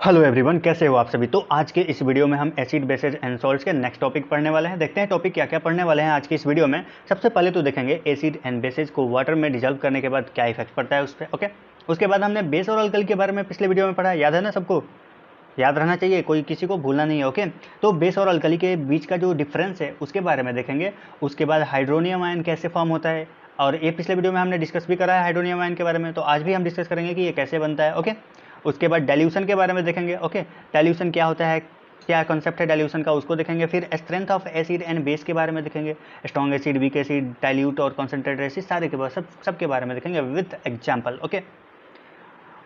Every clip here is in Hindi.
हेलो एवरीवन, कैसे हो आप सभी। तो आज के इस वीडियो में हम एसिड बेसेज एंड सॉल्ट्स के नेक्स्ट टॉपिक पढ़ने वाले हैं। देखते हैं टॉपिक क्या क्या पढ़ने वाले हैं आज की इस वीडियो में। सबसे पहले तो देखेंगे एसिड एंड बेसेज को वाटर में डिजॉल्व करने के बाद क्या इफेक्ट पड़ता है उस पर। ओके, उसके बाद हमने बेस और अल्कली के बारे में पिछले वीडियो में पढ़ा, याद है ना सबको? याद रहना चाहिए, कोई किसी को भूलना नहीं है। ओके, तो बेस और अल्कली के बीच का जो डिफरेंस है उसके बारे में देखेंगे। उसके बाद हाइड्रोनियम आयन कैसे फॉर्म होता है, और ये पिछले वीडियो में हमने डिस्कस भी करा है हाइड्रोनियम आयन के बारे में, तो आज भी हम डिस्कस करेंगे कि ये कैसे बनता है। ओके, उसके बाद डाइल्यूशन के बारे में देखेंगे। ओके, डाइल्यूशन क्या होता है, क्या कॉन्सेप्ट है डाइल्यूशन का, उसको देखेंगे। फिर strength of acid and base के बारे में देखेंगे, strong acid, weak acid, dilute और कॉन्सेंट्रेटेड एसिड, सारे के बाद सब के बारे में देखेंगे विद एग्जाम्पल। ओके,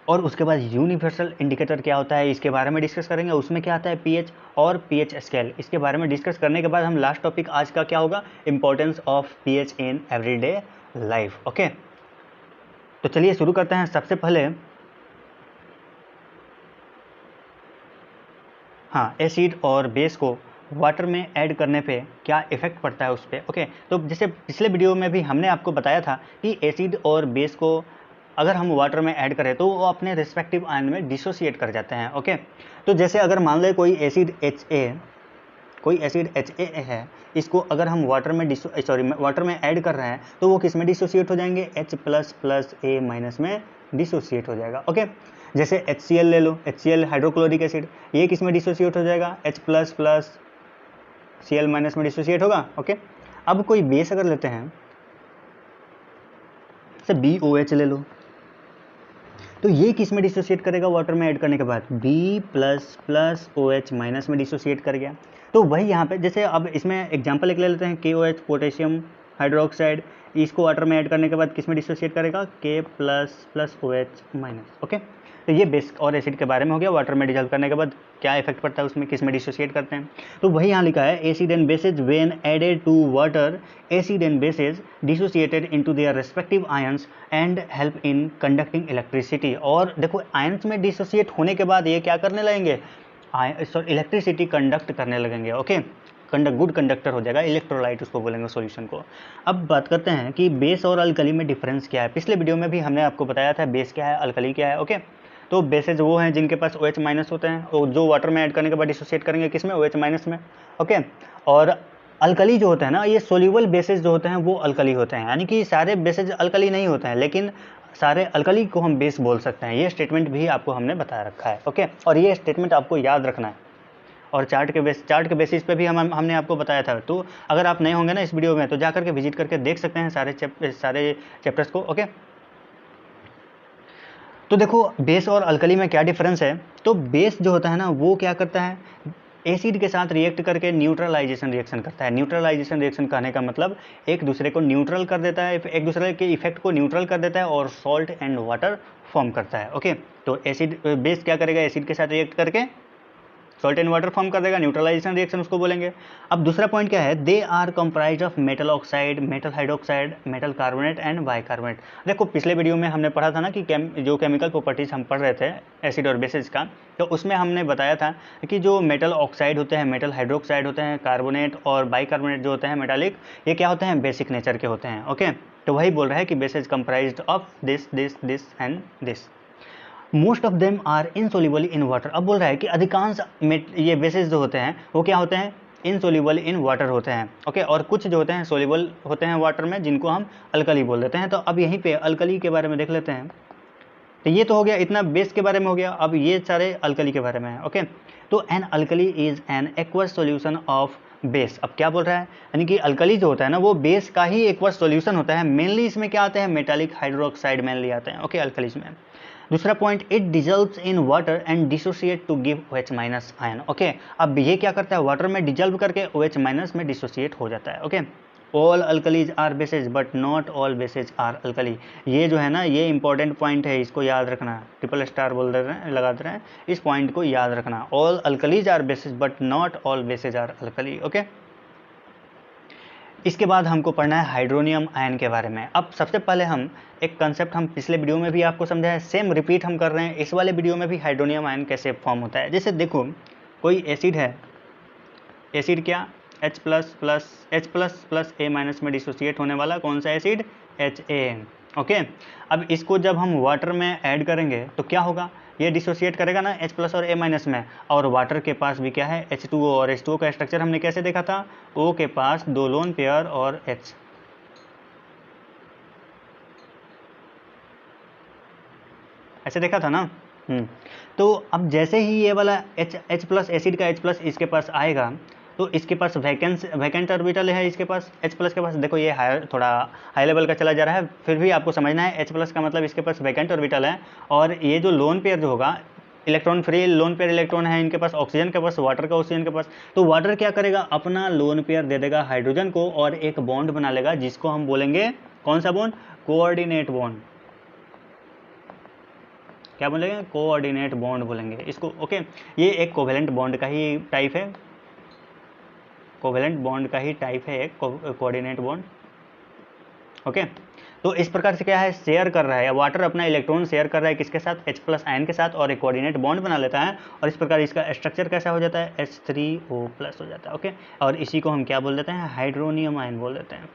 और उसके बाद यूनिवर्सल इंडिकेटर क्या होता है इसके बारे में डिस्कस करेंगे। उसमें क्या आता है पीएच और पीएच स्केल, इसके बारे में डिस्कस करने के बाद हम लास्ट टॉपिक आज का क्या होगा, importance of pH in everyday life. Okay, तो चलिए शुरू करते हैं। सबसे पहले हाँ, एसिड और बेस को वाटर में ऐड करने पे क्या इफेक्ट पड़ता है उस पर। ओके, तो जैसे पिछले वीडियो में भी हमने आपको बताया था कि एसिड और बेस को अगर हम वाटर में ऐड करें तो वो अपने रिस्पेक्टिव आयन में डिसोसिएट कर जाते हैं। ओके, तो जैसे अगर मान लें कोई एसिड HA है, इसको अगर हम वाटर में ऐड कर रहे हैं तो वो किस में डिसोसिएट हो जाएंगे, H++ A- में डिसोसिएट हो जाएगा। ओके, जैसे HCl ले लो, HCl हाइड्रोक्लोरिक एसिड, ये किस में डिसोसिएट हो जाएगा, H++ Cl- में डिसोसिएट होगा। ओके, अब कोई बेस अगर लेते हैं, जैसे BOH ले लो, तो ये किस में डिसोसिएट करेगा वाटर में ऐड करने के बाद, B++ OH- में डिसोसिएट कर गया। तो वही यहाँ पे जैसे अब इसमें एग्जांपल एक ले लेते हैं, KOH पोटेशियम हाइड्रोक्साइड, इसको वाटर में ऐड करने के बाद किस में डिसोसिएट करेगा, K++ OH-। ओके, तो ये बेस और एसिड के बारे में हो गया। वाटर में डिजॉल्व करने के बाद क्या इफेक्ट पड़ता है उसमें, किस में डिसोसिएट करते हैं। तो वही यहाँ लिखा है, acid and bases when added to water, acid and bases dissociated into their respective ions and help in conducting electricity. और देखो, आयंस में डिसोसिएट होने के बाद ये क्या करने लगेंगे, इलेक्ट्रिसिटी कंडक्ट करने लगेंगे। ओके, गुड कंडक्टर हो जाएगा, इलेक्ट्रोलाइट उसको बोलेंगे सॉल्यूशन को। अब बात करते हैं कि बेस और अल्कली में डिफरेंस क्या है। पिछले वीडियो में भी हमने आपको बताया था बेस क्या है, अल्कली क्या है। ओके, तो बेसेज वो हैं जिनके पास OH- होते हैं, और जो वाटर में ऐड करने के बाद डिसोसिएट करेंगे किसमें, OH- में। ओके, और अल्कली जो होते हैं ना, ये सोल्यूबल बेसेज जो होते हैं वो अल्कली होते हैं, यानी कि सारे बेसेज अल्कली नहीं होते हैं, लेकिन सारे अल्कली को हम बेस बोल सकते हैं। ये स्टेटमेंट भी आपको हमने बता रखा है। ओके, और ये स्टेटमेंट आपको याद रखना है, और चार्ट के बेसिस पे भी हमने आपको बताया था। तो अगर आप नए होंगे ना इस वीडियो में, तो जाकर के विजिट करके देख सकते हैं सारे चैप्टर्स को। ओके, तो देखो बेस और अल्कली में क्या डिफरेंस है। तो बेस जो होता है ना, वो क्या करता है, एसिड के साथ रिएक्ट करके न्यूट्रलाइजेशन रिएक्शन करता है। न्यूट्रलाइजेशन रिएक्शन कहने का मतलब एक दूसरे को न्यूट्रल कर देता है, एक दूसरे के इफेक्ट को न्यूट्रल कर देता है, और सॉल्ट एंड वाटर फॉर्म करता है। ओके, तो एसिड बेस क्या करेगा, एसिड के साथ रिएक्ट करके सॉल्ट एंड वाटर फॉर्म कर देगा, न्यूट्रलाइजेशन रिएक्शन उसको बोलेंगे। अब दूसरा पॉइंट क्या है, they are comprise of metal oxide, metal hydroxide, metal carbonate and bicarbonate. देखो पिछले वीडियो में हमने पढ़ा था ना कि जो केमिकल प्रॉपर्टीज हम पढ़ रहे थे एसिड और बेसिस का, तो उसमें हमने बताया था कि जो मेटल ऑक्साइड होते हैं, मेटल हाइड्रोक्साइड होते हैं, कार्बोनेट और बाइकार्बोनेट जो होते हैं मेटालिक, ये क्या होते हैं, बेसिक नेचर के होते हैं। ओके, तो वही बोल रहा है कि bases comprised of this this this and this. Most of them are insoluble in water. अब बोल रहा है कि अधिकांश ये बेसिस जो होते हैं वो क्या होते हैं, इनसोल्यूबल इन वाटर होते हैं। ओके, और कुछ जो होते हैं सोल्यूबल होते हैं वाटर में, जिनको हम अल्कली बोल देते हैं। तो अब यहीं पे अल्कली के बारे में देख लेते हैं। तो ये तो हो गया, इतना बेस के बारे में हो गया। अब ये सारे अल्कली के बारे में है। ओके, तो an alkali is an aqueous solution of base. अब क्या बोल रहा है, यानी कि अल्कली जो होता है ना, वो बेस का ही एक्वस सोल्यूशन होता है। मेनली इसमें क्या आते हैं, मेटालिक हाइड्रोक्साइड मेनली आते हैं। ओके, अल्कलीज में। दूसरा point, it dissolves in water and dissociate to give OH- ion. Okay, अब ये क्या करता है, वाटर में डिजल्व करके OH- में डिसोसिएट हो जाता है। Okay, all alkalis are bases but not all bases are alkali. ये जो है ना, ये इंपॉर्टेंट पॉइंट है, इसको याद रखना। ट्रिपल स्टार बोल दे रहे हैं, लगा दे रहे हैं, इस पॉइंट को याद रखना। All alkalis are bases but not all bases are alkali. Okay, इसके बाद हमको पढ़ना है हाइड्रोनियम आयन के बारे में। अब सबसे पहले हम एक कंसेप्ट हम पिछले वीडियो में भी आपको समझाया, सेम रिपीट हम कर रहे हैं इस वाले वीडियो में भी। हाइड्रोनियम आयन कैसे फॉर्म होता है, जैसे देखो कोई एसिड है, एसिड क्या, H++ A- में डिसोसिएट होने वाला कौन सा एसिड, HA। ओके, अब इसको जब हम वाटर में ऐड करेंगे तो क्या होगा, ये डिसोशिएट करेगा ना H+ और A- में, और वाटर के पास भी क्या है, H2O, और H2O का स्ट्रक्चर हमने कैसे देखा था, O के पास 2 लोन पेयर और H, ऐसे देखा था ना। तो अब जैसे ही ये वाला H+ एसिड का H+ इसके पास आएगा, तो इसके पास वैकेंट ऑर्बिटल है, इसके पास H+ के पास, देखो ये थोड़ा हाई लेवल का चला जा रहा है, फिर भी आपको समझना है H+ का मतलब इसके पास वैकेंट ऑर्बिटल है, और ये जो लोन पेयर जो होगा, electron free lone pair electron है इनके पास, ऑक्सीजन के पास, वाटर का ऑक्सीजन के पास, तो वाटर क्या करेगा, अपना लोन पेयर दे देगा हाइड्रोजन को और एक बॉन्ड बना लेगा, जिसको हम बोलेंगे कौन सा बॉन्ड, कोऑर्डिनेट बॉन्ड। क्या बोलेंगे, कोऑर्डिनेट बॉन्ड बोलेंगे इसको। ओके, ये एक कोवेलेंट बॉन्ड का ही टाइप है, कोवेलेंट बॉन्ड का ही टाइप है एक कोऑर्डिनेट बॉन्ड। ओके, तो इस प्रकार से क्या है, शेयर कर रहा है, वाटर अपना इलेक्ट्रॉन शेयर कर रहा है किसके साथ, H+ आयन के साथ, और एक कोऑर्डिनेट बॉन्ड बना लेता है, और इस प्रकार इसका स्ट्रक्चर कैसा हो जाता है, H3O+ हो जाता है। ओके, और इसी को हम क्या बोल देते हैं, हाइड्रोनियम आयन बोल देते हैं।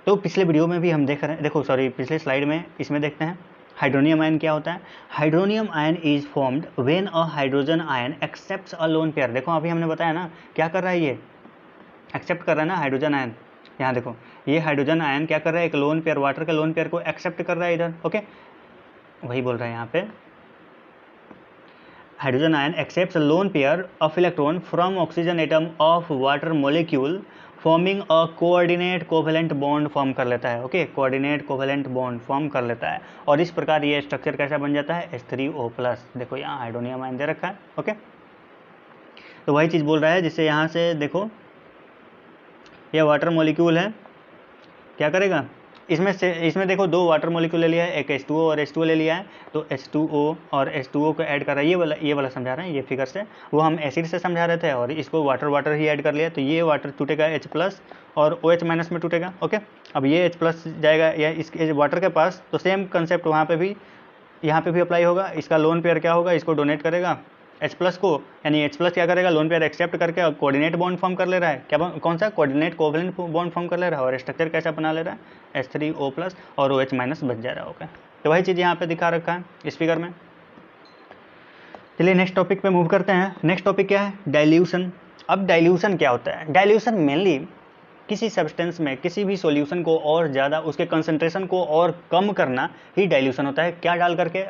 तो पिछले वीडियो में भी हम देख रहे हैं, देखो सॉरी पिछले स्लाइड में इसमें देखते हैं हाइड्रोनियम आयन क्या होता है। Hydronium ion is formed when a hydrogen ion accepts a lone pair. देखो अभी हमने बताया ना, क्या कर रहा है, ये एक्सेप्ट कर रहा है ना हाइड्रोजन आयन। यहाँ देखो ये हाइड्रोजन आयन क्या कर रहा है, एक लोन पेयर, वाटर के लोन पेयर को एक्सेप्ट कर रहा है इधर। ओके, वही बोल रहा है यहाँ पे, hydrogen ion accepts lone pair of electron from oxygen atom of water molecule forming a coordinate covalent bond form कर लेता है। Okay, coordinate covalent bond form कर लेता है, और इस प्रकार ये स्ट्रक्चर कैसा बन जाता है, H3O+। देखो यहाँ हाइड्रोनियम आयन दे रखा है। ओके, तो वही चीज़ बोल रहा है, जिससे यहाँ से देखो ये वाटर मॉलिक्यूल है, क्या करेगा, इसमें देखो 2 वाटर मॉलिक्यूल ले लिया है, एक H2O और H2O ले लिया है, तो H2O और H2O को ऐड कर रहा है, ये वाला समझा रहे हैं, ये फिगर से, वो हम एसिड से समझा रहे थे, और इसको वाटर ही ऐड कर लिया, तो ये वाटर टूटेगा H+ और OH- में टूटेगा। ओके, अब ये H+ जाएगा या इसके वाटर के पास, तो सेम कंसेप्ट वहाँ पे भी, यहाँ पे भी अप्लाई होगा, इसका लोन पेयर क्या होगा, इसको डोनेट करेगा H+ को, यानी H+ क्या करेगा, लोन पेयर एक्सेप्ट करके कोऑर्डिनेट बॉन्ड फॉर्म कर ले रहा है, क्या कौन सा, कोऑर्डिनेट कोवेलेंट बॉन्ड फॉर्म कर ले रहा है, और स्ट्रक्चर कैसा बना ले रहा है, H3O+ और OH- बच जा रहा है। ओके, तो वही चीज़ यहाँ पे दिखा रखा है इस फिगर में। चलिए नेक्स्ट टॉपिक पे मूव करते हैं। नेक्स्ट टॉपिक क्या है, डाइल्यूशन। अब डाइल्यूशन क्या होता है, डाइल्यूशन मेनली किसी सब्सटेंस में किसी भी सॉल्यूशन को और ज़्यादा उसके कंसंट्रेशन को और कम करना ही डाइल्यूशन होता है। क्या डाल करके,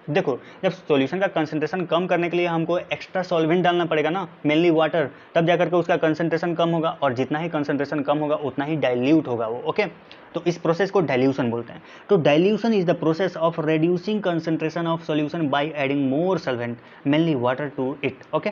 देखो जब सॉल्यूशन का कंसंट्रेशन कम करने के लिए हमको एक्स्ट्रा सॉल्वेंट डालना पड़ेगा ना, मेनली वाटर, तब जाकर के उसका कंसंट्रेशन कम होगा, और जितना ही कंसंट्रेशन कम होगा उतना ही डाइल्यूट होगा वो। ओके, तो इस प्रोसेस को डाइल्यूशन बोलते हैं। तो dilution is the process of reducing concentration of solution by adding more solvent, mainly water, to it. Okay,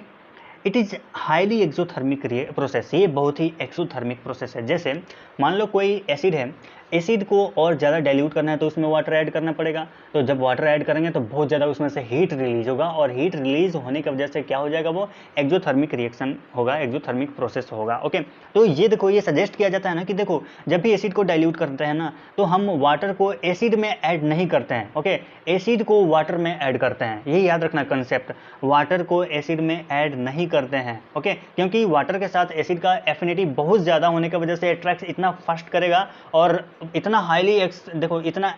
it is highly exothermic process, ये बहुत ही एक्सोथर्मिक प्रोसेस है। जैसे मान लो कोई एसिड है, एसिड को और ज़्यादा डाइल्यूट करना है तो उसमें वाटर ऐड करना पड़ेगा, तो जब वाटर ऐड करेंगे तो बहुत ज़्यादा उसमें से हीट रिलीज होगा, और हीट रिलीज होने की वजह से क्या हो जाएगा, वो एक्सोथर्मिक रिएक्शन होगा, एक्सोथर्मिक प्रोसेस होगा। ओके, तो ये देखो ये सजेस्ट किया जाता है ना कि देखो जब भी एसिड को डाइल्यूट करते हैं ना, तो हम वाटर को एसिड में ऐड नहीं करते हैं। ओके, एसिड को वाटर में ऐड करते हैं, यही याद रखना कंसेप्ट, वाटर को एसिड में ऐड नहीं करते हैं। ओके, क्योंकि वाटर के साथ एसिड का एफिनिटी बहुत ज़्यादा होने की वजह से अट्रैक्ट इतना फास्ट करेगा, और इतना देखो इतना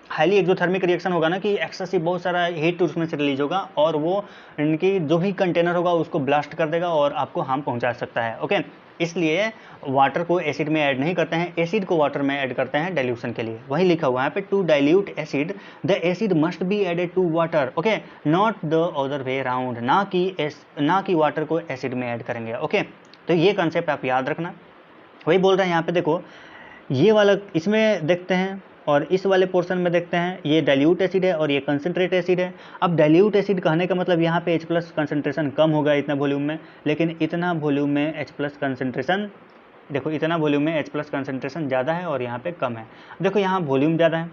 हाईली एक्सोथर्मिक रिएक्शन होगा ना कि एक्सेसिव बहुत सारा हीट उसमें से रिलीज होगा, और वो इनकी जो भी कंटेनर होगा उसको ब्लास्ट कर देगा और आपको हार्म पहुंचा सकता है। ओके, इसलिए वाटर को एसिड में ऐड नहीं करते हैं, एसिड को वाटर में ऐड करते हैं डाइल्यूशन के लिए। वही लिखा हुआ है यहाँ पे, to dilute acid the acid must be added to water. Okay, not the other way around, ना कि वाटर को एसिड में ऐड करेंगे। ओके, तो ये कंसेप्ट आप याद रखना। वही बोल रहे हैं यहाँ पे, देखो ये वाला इसमें देखते हैं और इस वाले पोर्शन में देखते हैं, ये डाइल्यूट एसिड है और ये कंसंट्रेट एसिड है। अब डाइल्यूट एसिड कहने का मतलब यहाँ पे H+ कंसंट्रेशन कम होगा इतना वॉल्यूम में, लेकिन इतना वॉल्यूम में H+ कंसंट्रेशन, देखो इतना वॉल्यूम में H+ कंसंट्रेशन ज़्यादा है और यहाँ पे कम है। देखो यहाँ वॉल्यूम ज़्यादा है,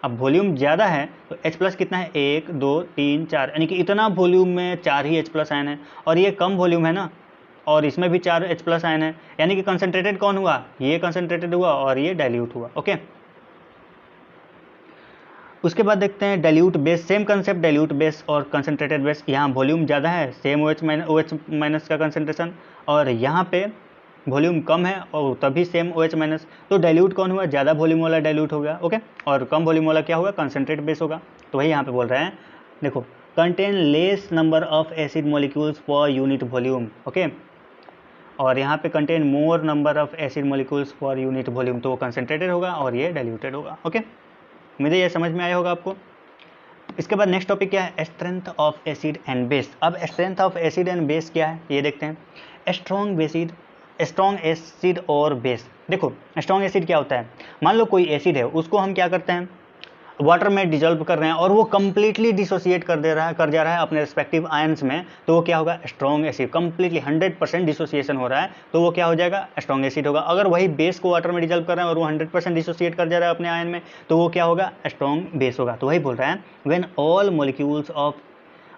अब वॉल्यूम ज़्यादा है तो H+ कितना है, 1 2 3 4, यानी कि इतना वॉल्यूम में 4 ही H+ आयन है, और ये कम वॉल्यूम है ना, और इसमें भी 4 H+ आयन है, यानी कि कंसंट्रेटेड कौन हुआ, ये कंसंट्रेटेड हुआ और ये डाइल्यूट हुआ। ओके, उसके बाद देखते हैं dilute base, same concept, dilute base और कंसंट्रेटेड बेस। यहाँ वॉल्यूम ज़्यादा है, सेम OH- का कंसंट्रेशन, और यहाँ पे वॉल्यूम कम है और तभी सेम OH माइनस, तो डाइल्यूट कौन हुआ, ज़्यादा वॉल्यूम वाला डाइल्यूट हो गया, ओके, और कम वॉल्यूम वाला क्या होगा, कंसनट्रेट बेस होगा। तो वही यहाँ पे बोल रहे हैं, देखो contain less number of acid molecules per unit volume, okay, और यहाँ पे contain more number of acid molecules for unit volume, तो वो कंसनट्रेटेड होगा और ये डाइल्यूटेड होगा, ओके। मुझे ये समझ में आया होगा आपको। इसके बाद नेक्स्ट टॉपिक क्या है, strength of acid and base. अब strength of acid and base क्या है ये देखते हैं। स्ट्रॉन्ग एसिड और बेस। देखो स्ट्रॉन्ग एसिड क्या होता है, मान लो कोई एसिड है, उसको हम क्या करते हैं, वाटर में डिजोल्व कर रहे हैं और वो कंप्लीटली डिसोसिएट कर जा रहा है अपने रिस्पेक्टिव आयंस में, तो वो क्या होगा, स्ट्रॉन्ग एसिड। कंप्लीटली 100% डिसोसिएशन हो रहा है तो वो क्या हो जाएगा, स्ट्रॉन्ग एसिड होगा। अगर वही बेस को वाटर में डिजोल्व कर रहे हैं और वो 100% डिसोसिएट कर जा रहा है अपने आयन में, तो वो क्या होगा, स्ट्रॉन्ग बेस होगा। तो वही बोल रहा है, when all molecules of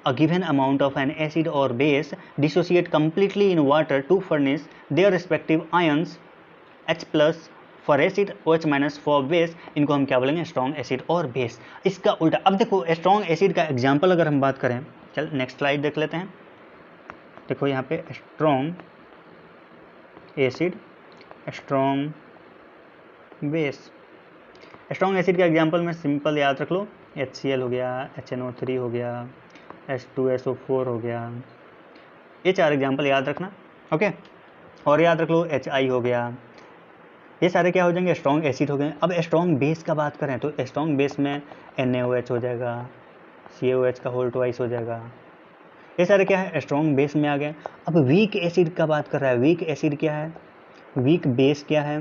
a given amount of an acid or base dissociate completely in water to furnish their respective ions, H plus for acid, OH minus for base, इनको हम क्या बोलेंगे, स्ट्रॉन्ग एसिड और बेस। इसका उल्टा, अब देखो स्ट्रॉन्ग एसिड का एग्जाम्पल अगर हम बात करें, चल नेक्स्ट स्लाइड देख लेते हैं। देखो यहाँ पे strong acid, strong base. Strong acid का एग्जाम्पल में सिंपल याद रख लो, HCl हो गया, HNO3 हो गया, H2SO4 हो गया, ये 4 एग्जाम्पल याद रखना, ओके। और याद रख लो HI हो गया, ये सारे क्या हो जाएंगे, स्ट्रॉन्ग एसिड हो गए। अब स्ट्रॉन्ग बेस का बात करें तो स्ट्रॉन्ग बेस में NaOH हो जाएगा, CaOH का होल ट्वाइस हो जाएगा, ये सारे क्या है, स्ट्रॉन्ग बेस में आ गए। अब वीक एसिड का बात कर रहा है, वीक एसिड क्या है, वीक बेस क्या है,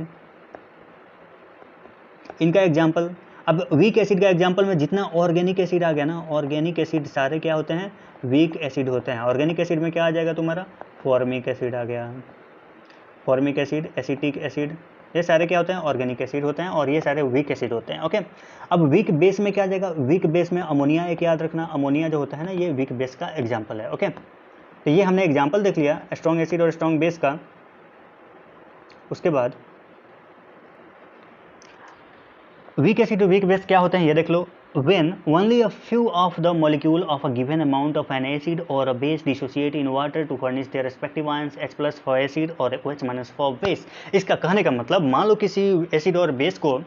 इनका एग्जाम्पल। अब वीक एसिड का एग्जाम्पल में जितना ऑर्गेनिक एसिड आ गया ना, ऑर्गेनिक एसिड सारे क्या होते हैं, वीक एसिड होते हैं। ऑर्गेनिक एसिड में क्या आ जाएगा तुम्हारा, फॉर्मिक एसिड आ गया, फॉर्मिक एसिड, एसिटिक एसिड, ये सारे क्या होते हैं, ऑर्गेनिक एसिड होते हैं और ये सारे वीक एसिड होते हैं, ओके। अब वीक बेस में क्या आ जाएगा, वीक बेस में अमोनिया एक याद रखना, अमोनिया जो होता है ना, ये वीक बेस का एग्जाम्पल है, ओके। तो ये हमने एग्जाम्पल देख लिया स्ट्रॉन्ग एसिड और स्ट्रॉन्ग बेस का। उसके बाद वीक एसिड और वीक बेस क्या होते हैं ये देख लो। When only a few of the molecule of a given amount of an acid or a base dissociate in water to furnish their respective ions, H plus for acid और OH minus for base। इसका कहने का मतलब, मान लो किसी एसिड और बेस को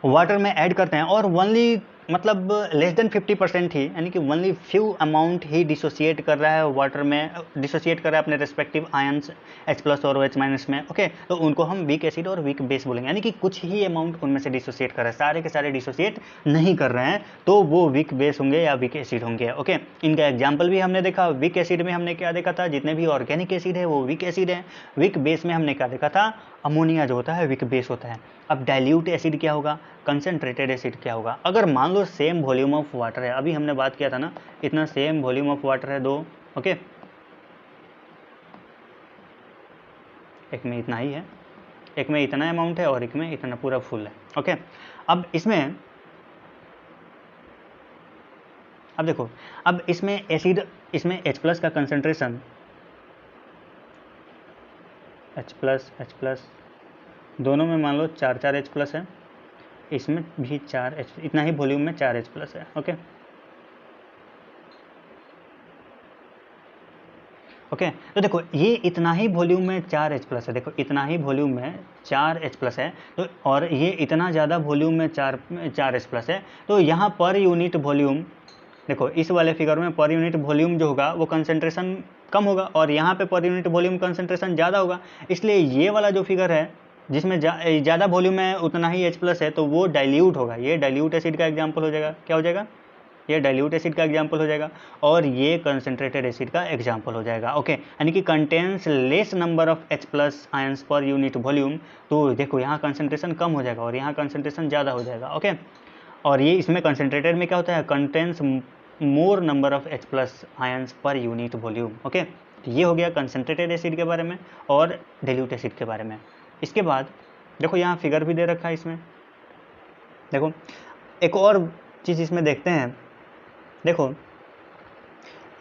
वाटर में ऐड करते हैं और ओनली मतलब लेस देन 50% ही, यानी कि ओनली फ्यू अमाउंट ही डिसोसिएट कर रहा है वाटर में, डिसोसिएट कर रहा है अपने रिस्पेक्टिव आयंस H प्लस और OH माइनस में, ओके। तो उनको हम वीक एसिड और वीक बेस बोलेंगे, यानी कि कुछ ही अमाउंट उनमें से डिसोसिएट कर रहा है, सारे के सारे डिसोसिएट नहीं कर रहे हैं, तो वो वीक बेस होंगे या वीक एसिड होंगे, ओके। इनका एग्जाम्पल भी हमने देखा, वीक एसिड में हमने क्या देखा था, जितने भी ऑर्गेनिक एसिड है वो वीक एसिड है। वीक बेस में हमने क्या देखा था, अमोनिया जो होता है वीक बेस होता है। अब डाइल्यूट एसिड क्या होगा, कंसनट्रेटेड एसिड क्या होगा। अगर मान लो सेम वॉल्यूम ऑफ वाटर है, अभी हमने बात किया था ना, इतना सेम वॉल्यूम ऑफ वाटर है दो, ओके, एक में इतना ही है, एक में इतना अमाउंट है और एक में इतना पूरा फुल है, ओके। अब इसमें, अब देखो, अब इसमें एसिड, इसमें H प्लस का कंसंट्रेशन, H प्लस दोनों में मान लो 4 H प्लस है, इसमें भी 4 H, इतना ही वॉल्यूम में 4 H प्लस है, ओके ओके। तो देखो ये इतना ही वॉल्यूम में 4 H प्लस है, देखो इतना ही वॉल्यूम में 4 H प्लस है, तो और ये इतना ज़्यादा वॉल्यूम में 4 H प्लस है, तो यहाँ पर यूनिट वॉल्यूम, देखो इस वाले फिगर में पर यूनिट वॉल्यूम जो होगा वो कंसंट्रेशन कम होगा और यहाँ पे पर यूनिट वॉल्यूम कंसंट्रेशन ज़्यादा होगा। इसलिए ये वाला जो फिगर है जिसमें ज़्यादा वॉल्यूम है उतना ही H प्लस है, तो वो डाइल्यूट होगा, ये डाइल्यूट एसिड का एग्जाम्पल हो जाएगा। क्या हो जाएगा, ये डाइल्यूट एसिड का एग्जाम्पल हो जाएगा और ये कंसंट्रेटेड एसिड का एग्जाम्पल हो जाएगा, ओके। यानी कि contains less number of H plus ions per unit volume, तो देखो यहाँ कंसंट्रेशन कम हो जाएगा और यहाँ कंसंट्रेशन ज़्यादा हो जाएगा, ओके। और ये इसमें कंसंट्रेटेड में क्या होता है, contains more number of H plus ions per unit volume, okay. तो ये हो गया कंसंट्रेटेड एसिड के बारे में और डाइल्यूट एसिड के बारे में। इसके बाद देखो यहाँ फिगर भी दे रखा है इसमें, देखो एक और चीज़ इसमें देखते हैं, देखो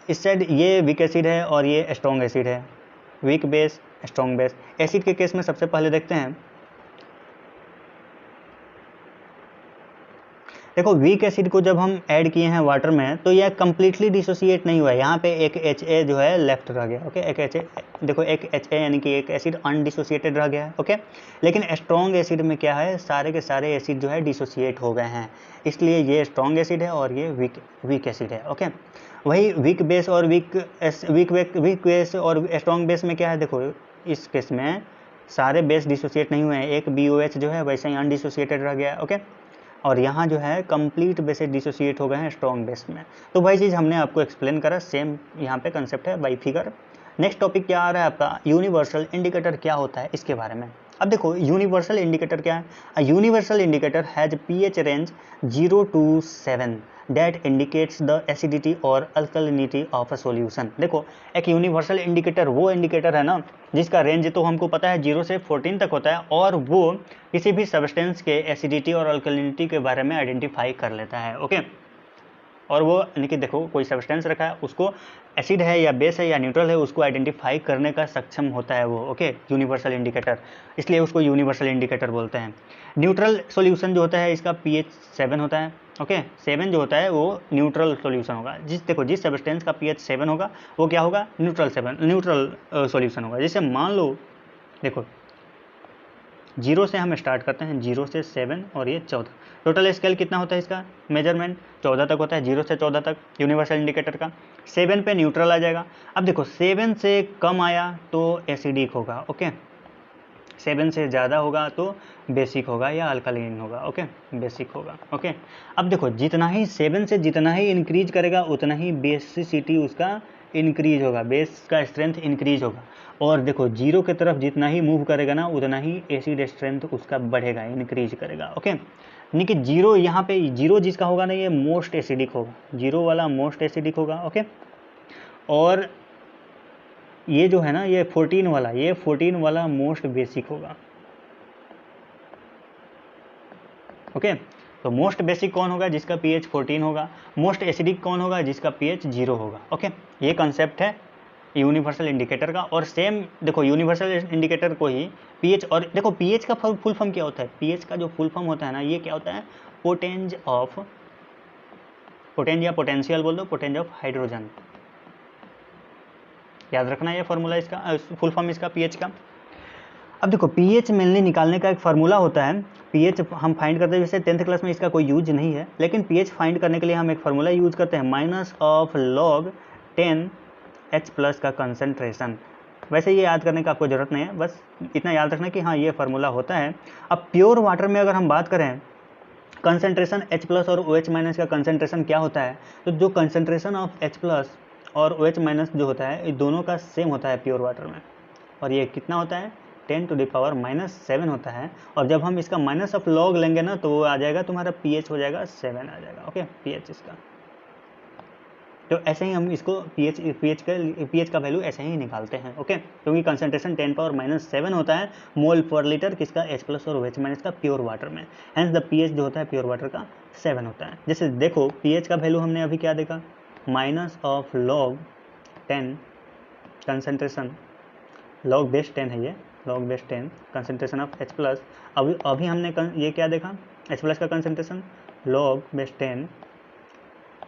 इस साइड ये वीक एसिड है और ये स्ट्रॉन्ग एसिड है, weak base strong base. Acid के केस में सबसे पहले देखते हैं, देखो वीक एसिड को जब हम ऐड किए हैं वाटर में तो यह कंप्लीटली डिसोसिएट नहीं हुआ है, यहाँ पे एक HA जो है लेफ्ट रह गया, ओके। एक HA, देखो एक HA यानी कि एक एसिड अनडिसोसिएटेड रह गया है, ओके। लेकिन स्ट्रॉन्ग एसिड में क्या है, सारे के सारे एसिड जो है डिसोसिएट हो गए हैं, इसलिए ये स्ट्रॉन्ग एसिड है और ये वीक एसिड है, ओके। वही वीक बेस और वीक बेस और स्ट्रॉन्ग बेस में क्या है, देखो इस केस में सारे बेस डिसोसिएट नहीं हुए हैं, एक BOH जो है वैसे ही अनडिसोसिएटेड रह गया है, ओके। और यहाँ जो है कंप्लीट बेसेस डिसोसिएट हो गए हैं स्ट्रॉन्ग बेस में। तो वही चीज़ हमने आपको एक्सप्लेन करा, सेम यहाँ पे कंसेप्ट है बाई फिगर। नेक्स्ट टॉपिक क्या आ रहा है आपका, यूनिवर्सल इंडिकेटर क्या होता है इसके बारे में। अब देखो यूनिवर्सल इंडिकेटर क्या है, a universal indicator has pH range 0 to 7 that indicates the acidity और अल्कलिनिटी ऑफ अ सॉल्यूशन। देखो एक यूनिवर्सल इंडिकेटर वो इंडिकेटर है ना जिसका रेंज तो हमको पता है 0 से 14 तक होता है, और वो किसी भी सब्सटेंस के एसिडिटी और अल्कलिनिटी के बारे में आइडेंटिफाई कर लेता है, ओके। और वो यानी कि देखो कोई सब्सटेंस रखा है, उसको एसिड है या बेस है या न्यूट्रल है, उसको आइडेंटिफाई करने का सक्षम होता है वो, ओके, यूनिवर्सल इंडिकेटर, इसलिए उसको यूनिवर्सल इंडिकेटर बोलते हैं। न्यूट्रल सॉल्यूशन जो होता है इसका pH 7 होता है, ओके। 7 जो होता है वो न्यूट्रल सॉल्यूशन होगा। जिस सब्सटेंस का pH 7 होगा वो क्या होगा, न्यूट्रल सॉल्यूशन होगा। जैसे मान लो देखो 0 से हम स्टार्ट करते हैं, 0 से 7 और ये 14, टोटल स्केल कितना होता है इसका मेजरमेंट, 14 तक होता है, 0 से 14 तक यूनिवर्सल इंडिकेटर का। 7 पे न्यूट्रल आ जाएगा। अब देखो 7 से कम आया तो एसिडिक होगा, ओके। 7 से ज़्यादा होगा तो बेसिक होगा या अल्कलाइन होगा, ओके, बेसिक होगा, ओके। अब देखो जितना ही 7 से जितना ही इंक्रीज करेगा उतना ही बेसिसिटी उसका इंक्रीज होगा, बेस का स्ट्रेंथ इंक्रीज होगा। और देखो 0 की तरफ जितना ही मूव करेगा ना उतना ही एसिड स्ट्रेंथ उसका बढ़ेगा, इंक्रीज करेगा, ओके। यानी कि 0 यहाँ पे 0 जिसका होगा ना ये मोस्ट एसिडिक होगा, 0 वाला मोस्ट एसिडिक होगा, ओके। और ये जो है ना ये 14 वाला मोस्ट बेसिक होगा, ओके। तो मोस्ट बेसिक कौन होगा, जिसका pH 14 होगा। मोस्ट एसिडिक कौन होगा, जिसका pH 0 होगा, ओके। ये कंसेप्ट है यूनिवर्सल इंडिकेटर का। और सेम देखो यूनिवर्सल इंडिकेटर को ही pH, और देखो pH का फुल फॉर्म क्या होता है, pH का जो फुल फॉर्म होता है ना ये क्या होता है, पोटेंज या पोटेंशियल बोल दो, पोटेंज ऑफ हाइड्रोजन। याद रखना ये फॉर्मूला इसका, फुल फॉर्म इसका pH का। अब देखो pH मेनली निकालने का एक फार्मूला होता है, pH हम फाइंड करते हैं, जैसे 10th क्लास में इसका कोई यूज नहीं है, लेकिन pH फाइंड करने के लिए हम एक फार्मूला यूज करते हैं, -log 10H+ का कंसंट्रेशन। वैसे ये याद करने का आपको ज़रूरत नहीं है, बस इतना याद रखना कि हाँ ये फार्मूला होता है। अब प्योर वाटर में अगर हम बात करें कंसंट्रेशन H+ और OH- का कंसंट्रेशन क्या होता है, तो जो कंसंट्रेशन ऑफ H+ और OH- जो होता है ये दोनों का सेम होता है प्योर वाटर में, और ये कितना होता है 10⁻⁻7 होता है। और जब हम इसका माइनस ऑफ लॉग लेंगे ना तो वो आ जाएगा तुम्हारा pH हो जाएगा 7 आ जाएगा, ओके, pH इसका। तो ऐसे ही हम इसको pH का वैल्यू ऐसे ही निकालते हैं, ओके, क्योंकि कंसंट्रेशन 10⁻⁻7 होता है मोल पर लीटर किसका, H+ और OH- का प्योर वाटर में। हेंस द pH जो होता है प्योर वाटर का 7 होता है। जैसे देखो pH का वैल्यू हमने अभी क्या देखा, -log 10 कंसंट्रेशन, log बेस 10 है ये, log base 10 concentration of H+। अभी हमने ये क्या देखा, H+ का कंसंट्रेशन log बेस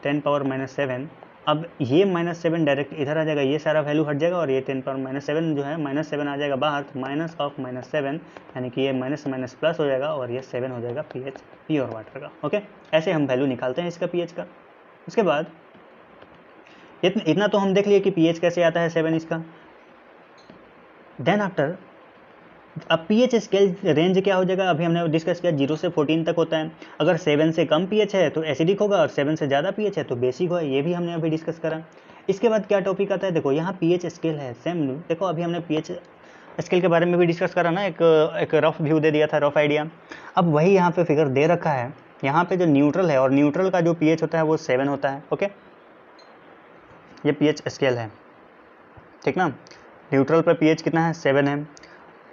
10⁻⁷। अब ये -7 डायरेक्ट इधर आ जाएगा, ये सारा वैल्यू हट जाएगा और ये 10⁻⁷ जो है -7 आ जाएगा बाहर, तो -7 यानी कि ये माइनस प्लस हो जाएगा और ये 7 हो जाएगा pH प्योर वाटर का, ओके। ऐसे हम वैल्यू निकालते हैं इसका pH का। उसके बाद इतना तो हम देख लिए कि pH कैसे आता है 7 इसका। देन आफ्टर अब pH स्केल रेंज क्या हो जाएगा, अभी हमने डिस्कस किया 0 से 14 तक होता है। अगर 7 से कम pH है तो एसिडिक होगा और 7 से ज़्यादा pH है तो बेसिक होगा, ये भी हमने अभी डिस्कस करा। इसके बाद क्या टॉपिक आता है, देखो यहाँ pH स्केल है सेम। देखो अभी हमने pH स्केल के बारे में भी डिस्कस करा ना, एक रफ व्यू दे दिया था, रफ आइडिया। अब वही यहाँ पे फिगर दे रखा है, यहाँ पे जो न्यूट्रल है और न्यूट्रल का जो pH होता है वो 7 होता है, ओके। ये pH स्केल है, ठीक ना। न्यूट्रल पर pH कितना है, 7 है।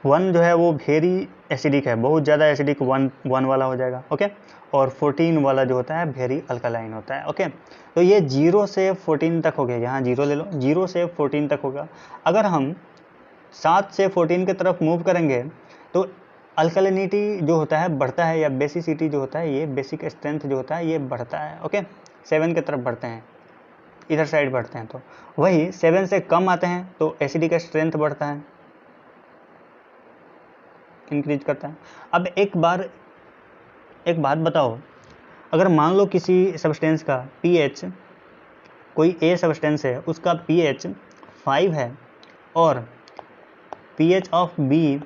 1 जो है वो वेरी एसिडिक है, बहुत ज़्यादा एसिडिक, 1 वाला हो जाएगा, ओके। और 14 वाला जो होता है वेरी अल्कलाइन होता है, ओके। तो ये 0 से 14 तक हो गया, यहाँ 0 ले लो, 0 से 14 तक होगा। अगर हम 7 से 14 की तरफ मूव करेंगे तो अल्कलिनिटी जो होता है बढ़ता है, या बेसिसिटी जो होता है, ये बेसिक स्ट्रेंथ जो होता है ये बढ़ता है। ओके, 7 की तरफ बढ़ते हैं, इधर साइड बढ़ते हैं, तो वही 7 से कम आते हैं तो एसिडिक स्ट्रेंथ बढ़ता है, इंक्रीज करता है। अब एक बात बताओ, अगर मान लो किसी सब्सटेंस का पीएच, कोई ए सब्सटेंस है उसका पीएच 5 है और पीएच ऑफ बी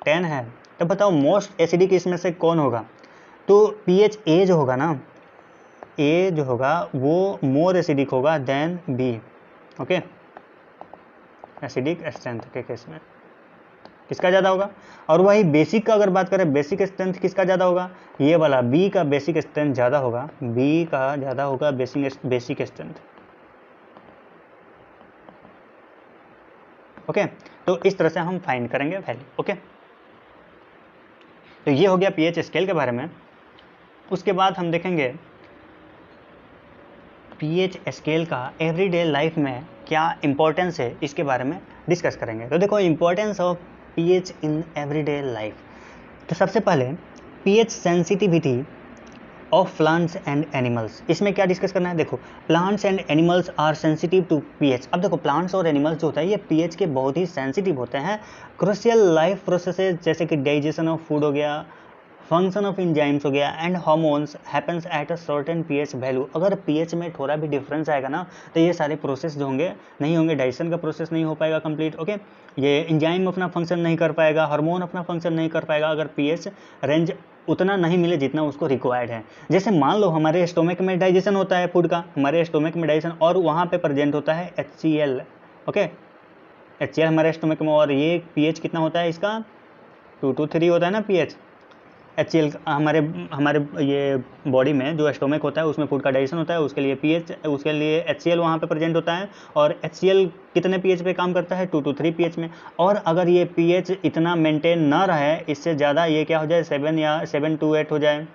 10 है, तो बताओ मोस्ट एसिडिक इसमें से कौन होगा? तो पीएच ए जो होगा ना, ए जो होगा वो मोर एसिडिक होगा than B. Okay, acidic strength के केस में किसका ज़्यादा होगा? और वही बेसिक का अगर बात करें, बेसिक स्ट्रेंथ किसका ज़्यादा होगा? ये वाला बी का बेसिक स्ट्रेंथ ज़्यादा होगा, बी का ज़्यादा होगा बेसिक स्ट्रेंथ। ओके, तो इस तरह से हम फाइंड करेंगे वैल्यू। ओके, तो ये हो गया पीएच स्केल के बारे में। उसके बाद हम देखेंगे पीएच स्केल का एवरीडे लाइफ में क्या इंपॉर्टेंस है, इसके बारे में डिस्कस करेंगे। तो देखो importance of pH in everyday life. तो सबसे पहले pH sensitivity of plants and animals, इसमें क्या डिस्कस करना है? देखो, plants and animals are sensitive to pH. अब देखो प्लांट्स और एनिमल्स जो होता है ये पीएच के बहुत ही सेंसिटिव होते हैं। क्रूशियल लाइफ प्रोसेसेस जैसे कि डाइजेशन ऑफ फूड हो गया, फंक्शन ऑफ इंजाइम्स हो गया and hormones happens at a certain pH value. अगर पीएच में थोड़ा भी डिफरेंस आएगा ना तो ये सारे प्रोसेस जो होंगे नहीं होंगे, डाइजेशन का प्रोसेस नहीं हो पाएगा कंप्लीट। ओके, ये इंजाइम अपना फंक्शन नहीं कर पाएगा, हार्मोन अपना फंक्शन नहीं कर पाएगा अगर पीएच रेंज उतना नहीं मिले जितना उसको रिक्वायर्ड है। जैसे मान लो हमारे स्टोमक में डाइजेशन होता है फूड का, हमारे स्टोमक में डाइजेशन, और वहाँ पे प्रेजेंट होता है HCl। ओके, HCl हमारे स्टोमक में, और ये पीएच कितना होता है इसका? 2 to 3 होता है ना पीएच। HCl हमारे ये बॉडी में जो स्टोमक होता है उसमें फूड का डाइजेशन होता है, उसके लिए पीएच, उसके लिए HCl वहाँ पे प्रेजेंट होता है। और HCl कितने पीएच पे काम करता है? 2 to 3 पीएच में। और अगर ये पीएच इतना मेंटेन ना रहे, इससे ज़्यादा ये क्या हो जाए, 7 या 7 to 8 हो जाए,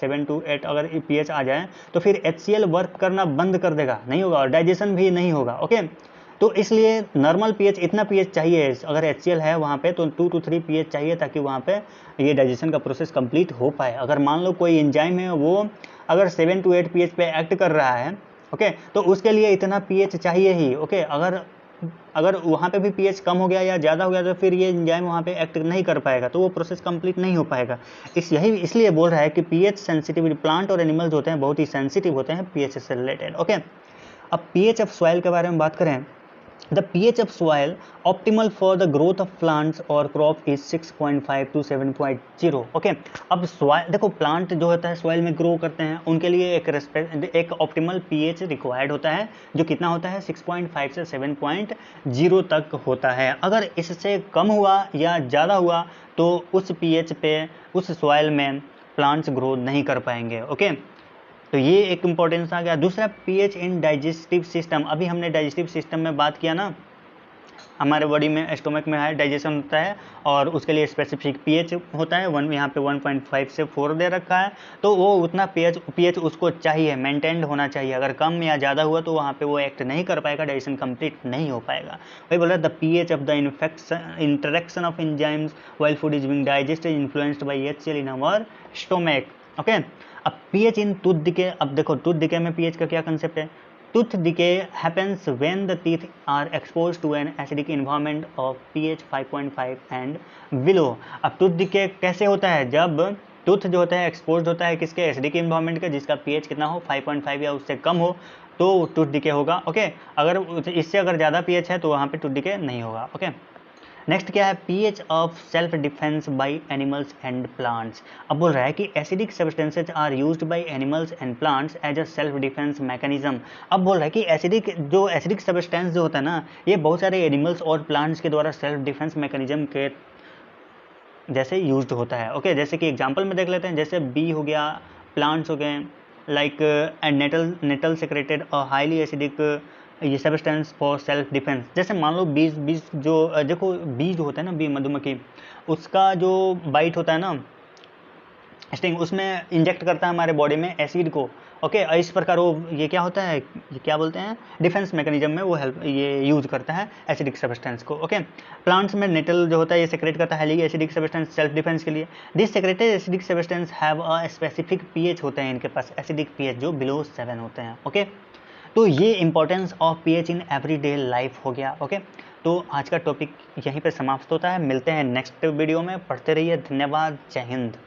7 to 8 अगर पीएच आ जाए तो फिर HCl वर्क करना बंद कर देगा, नहीं होगा, और डाइजेशन भी नहीं होगा। ओके, तो इसलिए नॉर्मल पीएच इतना पीएच चाहिए, अगर HCl है वहाँ पे तो 2 to 3 पीएच चाहिए ताकि वहाँ पे ये डाइजेशन का प्रोसेस कंप्लीट हो पाए। अगर मान लो कोई एंजाइम है वो अगर 7 to 8 पीएच पे एक्ट कर रहा है, ओके, तो उसके लिए इतना पीएच चाहिए ही। ओके, अगर वहाँ पे भी पीएच कम हो गया या ज़्यादा हो गया तो फिर ये एंजाइम वहाँ पे एक्ट नहीं कर पाएगा, तो वो प्रोसेस कंप्लीट नहीं हो पाएगा। इसलिए बोल रहा है कि पीएच सेंसिटिविटी, प्लांट और एनिमल्स होते हैं बहुत ही सेंसिटिव होते हैं पीएच से रिलेटेड। ओके, अब पीएच ऑफ सॉइल के बारे में बात करें, the pH of soil optimal for the growth of plants or crop is 6.5 to 7.0। Okay, अब सॉइल देखो, प्लांट जो होता है सॉइल में ग्रो करते हैं उनके लिए एक ऑप्टिमल पीएच रिक्वायर्ड होता है जो कितना होता है? 6.5 से 7.0 तक होता है। अगर इससे कम हुआ या ज़्यादा हुआ तो उस पीएच पे उस सॉइल में प्लांट्स ग्रो नहीं कर पाएंगे। ओके, तो ये एक इंपॉर्टेंस आ गया। दूसरा पीएच इन डाइजेस्टिव सिस्टम, अभी हमने डाइजेस्टिव सिस्टम में बात किया ना, हमारे बॉडी में स्टोमक में है डाइजेशन होता है और उसके लिए स्पेसिफिक पीएच होता है, यहाँ पे 1.5 से 4 दे रखा है, तो वो उतना पीएच उसको चाहिए, मेंटेन्ड होना चाहिए। अगर कम या ज़्यादा हुआ तो वहाँ पे वो एक्ट नहीं कर पाएगा, डाइजेशन कंप्लीट नहीं हो पाएगा। वही बोल रहा है the pH of the interaction of enzymes while food is being digested influenced by HCl in our stomach. Okay, अब पीएच इन टूथ डिके, अब देखो टूथ डिके में पीएच का क्या कंसेप्ट है? Tooth decay happens when the teeth are exposed to an acidic environment of pH 5.5 and below. अब टूथ डिके कैसे होता है? जब टूथ जो होता है एक्सपोज्ड होता है किसके? एसिडिक एनवायरनमेंट के, जिसका pH कितना हो? 5.5 या उससे कम हो तो टूथ डिके होगा। ओके, अगर इससे अगर ज़्यादा pH है तो वहाँ पे टूथ डिके नहीं होगा। ओके, नेक्स्ट क्या है? PH of self defence by animals and plants. अब बोल रहा है कि acidic substances are used by animals and plants as a self defence mechanism. अब बोल रहा है कि एसिडिक सब्सटेंस जो होता है ना, ये बहुत सारे एनिमल्स और प्लांट्स के द्वारा सेल्फ डिफेंस मैकेनिज्म के जैसे यूज्ड होता है। ओके, जैसे कि एग्जाम्पल में देख लेते हैं, जैसे बी हो गया, प्लांट्स हो गए, लाइक नेटल सेक्रेटेड और हाईली एसिडिक ये सब्सटेंस फॉर सेल्फ डिफेंस। जैसे मान लो बीज जो देखो बीज जो होता है ना, बी मधुमक्खी, उसका जो बाइट होता है ना, स्टिंग उसमें इंजेक्ट करता है हमारे बॉडी में एसिड को। ओके, इस प्रकार वो ये क्या होता है, ये क्या बोलते हैं, डिफेंस मैकेनिज्म में वो हेल्प ये यूज करता है एसिडिक सब्सटेंस को। ओके, प्लांट्स में नेटल जो होता है ये सेक्रेट करता है एसिडिक सब्सटेंस सेल्फ डिफेंस के लिए। This secreted acidic substance have a specific pH होते हैं इनके पास, एसिडिक पीएच जो बिलो 7 होते हैं। ओके, तो ये importance of pH in everyday life हो गया। ओके, तो आज का टॉपिक यहीं पर समाप्त होता है, मिलते हैं नेक्स्ट वीडियो में, पढ़ते रहिए, धन्यवाद, जय हिंद।